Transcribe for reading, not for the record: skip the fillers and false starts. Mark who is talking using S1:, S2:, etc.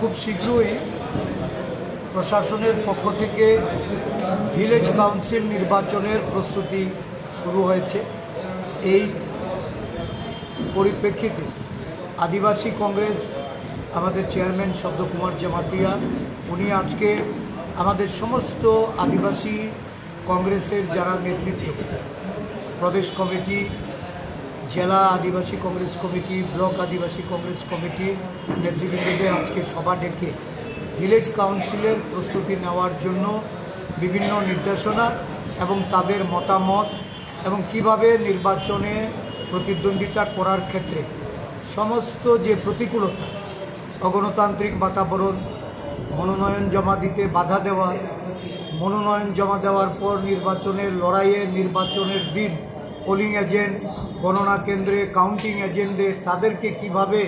S1: খুব শীঘ্রই প্রশাসনের পক্ষ থেকে ভিলেজ কাউন্সিল নির্বাচনের প্রস্তুতি শুরু হয়েছে। এই পরিপ্রেক্ষিতে আদিবাসী কংগ্রেস আমাদের চেয়ারম্যান শব্দকুমার জামাতিয়া উনি আজকে আমাদের সমস্ত আদিবাসী কংগ্রেসের যারা নেতৃত্ব, প্রদেশ কমিটি, জেলা আদিবাসী কংগ্রেস কমিটি, ব্লক আদিবাসী কংগ্রেস কমিটির নেতৃবৃন্দদের আজকে সভা ডেকে ভিলেজ কাউন্সিলের প্রস্তুতি নেওয়ার জন্য বিভিন্ন নির্দেশনা এবং তাদের মতামত এবং কিভাবে নির্বাচনে প্রতিদ্বন্দ্বিতা করার ক্ষেত্রে সমস্ত যে প্রতিকূলতা, অগণতান্ত্রিক বাতাবরণ, মনোনয়ন জমা দিতে বাধা দেওয়া, মনোনয়ন জমা দেওয়ার পর নির্বাচনের লড়াইয়ে নির্বাচনের দিন পোলিং এজেন্ট, গণনা কেন্দ্রে কাউন্টিং এজেন্টদের তাদেরকে কিভাবে